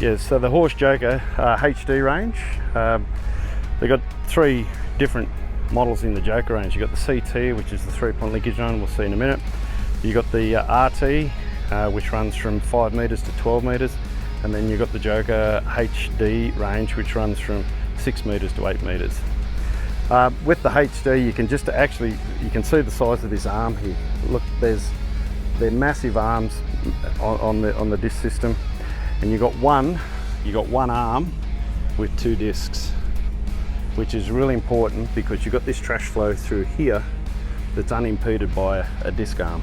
Yeah, so the Horse Joker HD range, they've got 3 different models in the Joker range. You've got the CT, which is the 3-point linkage one, we'll see in a minute. You've got the RT, which runs from 5 metres to 12 metres, and then you've got the Joker HD range, which runs from 6 metres to 8 metres. With the HD, you can just actually, you can see the size of this arm here. Look, they're massive arms on the disc system, and you got one arm with 2 discs, which is really important because you've got this trash flow through here that's unimpeded by a disc arm.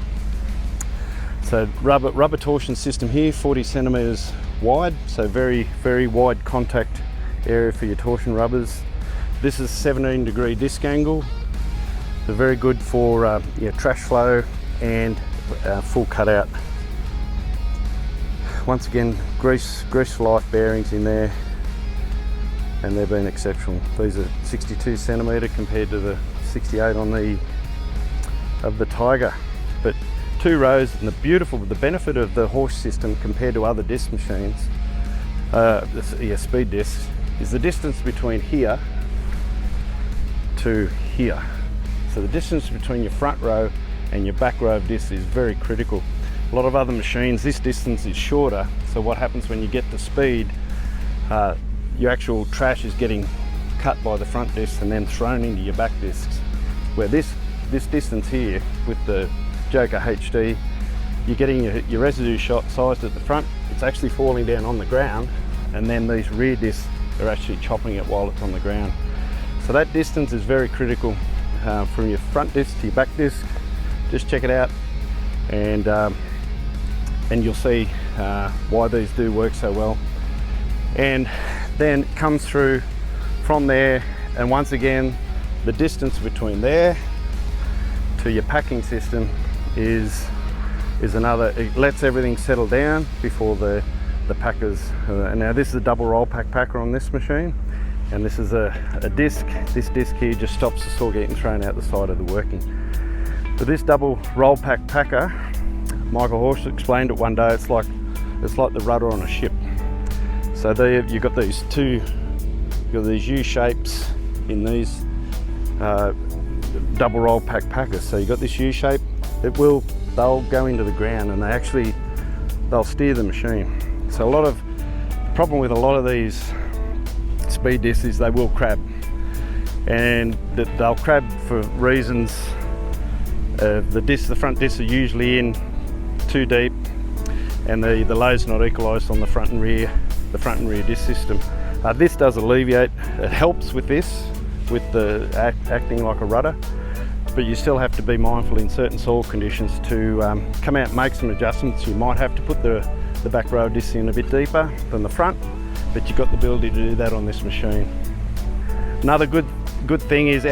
So rubber torsion system here, 40 centimetres wide, so very wide contact area for your torsion rubbers. This is 17-degree disc angle. They're very good for trash flow and full cutout. Once again, grease for life bearings in there, and they've been exceptional. These are 62 centimetre compared to the 68 on the Tiger. But 2 rows, and the benefit of the Horse system compared to other disc machines, speed discs, is the distance between here to here. So the distance between your front row and your back row of discs is very critical. A lot of other machines, this distance is shorter, so what happens when you get to speed, your actual trash is getting cut by the front discs and then thrown into your back discs. Where this distance here with the Joker HD, you're getting your residue shot sized at the front, it's actually falling down on the ground, and then these rear discs are actually chopping it while it's on the ground. So that distance is very critical from your front disc to your back disc. Just check it out, and you'll see why these do work so well. And then it comes through from there, and once again, the distance between there to your packing system is another. It lets everything settle down before the packers. Now this is a double roll pack packer on this machine, and this is a disc. This disc here just stops the saw getting thrown out the side of the working. But this double roll pack packer, Michael Horse explained it one day, it's like the rudder on a ship. So there you've got these U shapes in these double roll pack packers. So you've got this U shape, they'll go into the ground, and they'll steer the machine. So the problem with a lot of these speed discs is they will crab, and they'll crab for reasons. The front discs are usually in too deep, and the load's not equalised on the front and rear disc system. This does alleviate. It helps with this, with the acting like a rudder, but you still have to be mindful in certain soil conditions to come out and make some adjustments. You might have to put the back row disc in a bit deeper than the front, but you've got the ability to do that on this machine. Another good thing is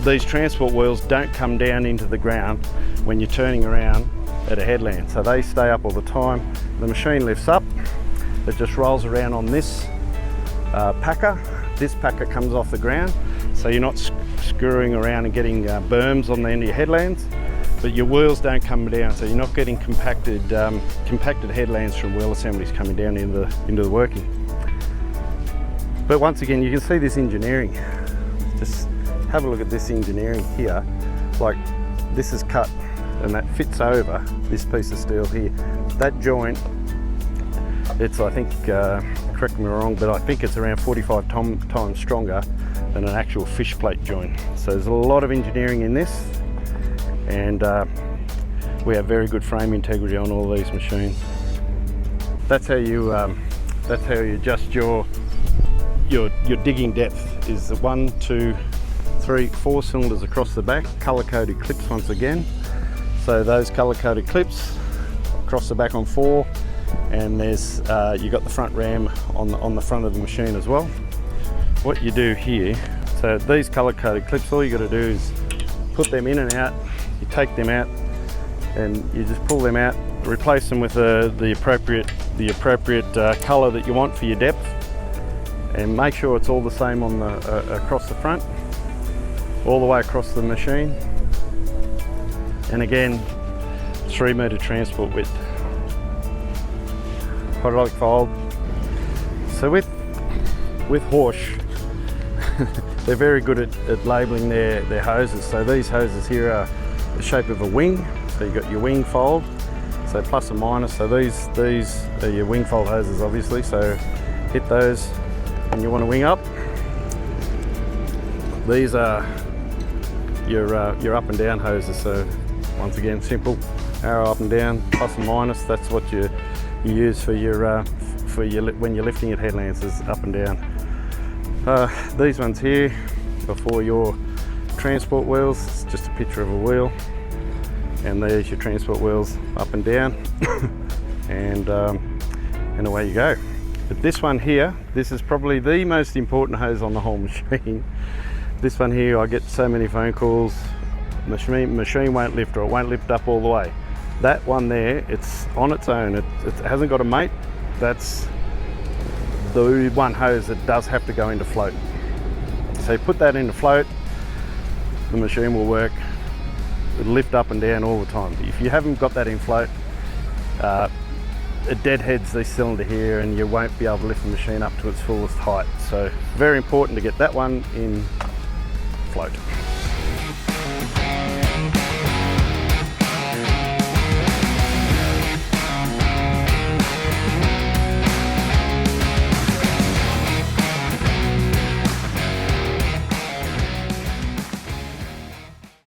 these transport wheels don't come down into the ground when you're turning around at a headland, so they stay up all the time. The machine lifts up, it just rolls around on this packer. This packer comes off the ground, so you're not screwing around and getting berms on the end of your headlands, but your wheels don't come down, so you're not getting compacted headlands from wheel assemblies coming down into the working. But once again, you can see this engineering. Just have a look at this engineering here. Like, this is cut and that fits over this piece of steel here. That joint, it's, I think, correct me wrong, but I think it's around 45 times stronger than an actual fish plate joint. So there's a lot of engineering in this, and we have very good frame integrity on all these machines. That's how you adjust your digging depth. Is the 1, 2, 3, 4 cylinders across the back, colour-coded clips once again. So those colour-coded clips across the back on 4, and there's you got the front ram on the front of the machine as well. What you do here, so these colour-coded clips, all you got to do is put them in and out. You take them out, and you just pull them out, replace them with the appropriate colour that you want for your depth, and make sure it's all the same on across the front, all the way across the machine. And again, 3 metre transport width. hydraulic fold. So with Horsch, they're very good at labelling their hoses. So these hoses here are the shape of a wing. So you've got your wing fold, so plus and minus. So these are your wing fold hoses, obviously. So hit those when you want to wing up. These are your up and down hoses. So once again, simple arrow up and down, plus and minus. That's what you use for your when you're lifting your headlamps, is up and down. These ones here are for your transport wheels. It's just a picture of a wheel, and there's your transport wheels up and down, and away you go. But this one here, this is probably the most important hose on the whole machine. This one here, I get so many phone calls. Machine won't lift, or it won't lift up all the way. That one there, it's on its own. It hasn't got a mate. That's the one hose that does have to go into float. So you put that into float, the machine will work. It'll lift up and down all the time. If you haven't got that in float, it deadheads the cylinder here and you won't be able to lift the machine up to its fullest height. So very important to get that one in float.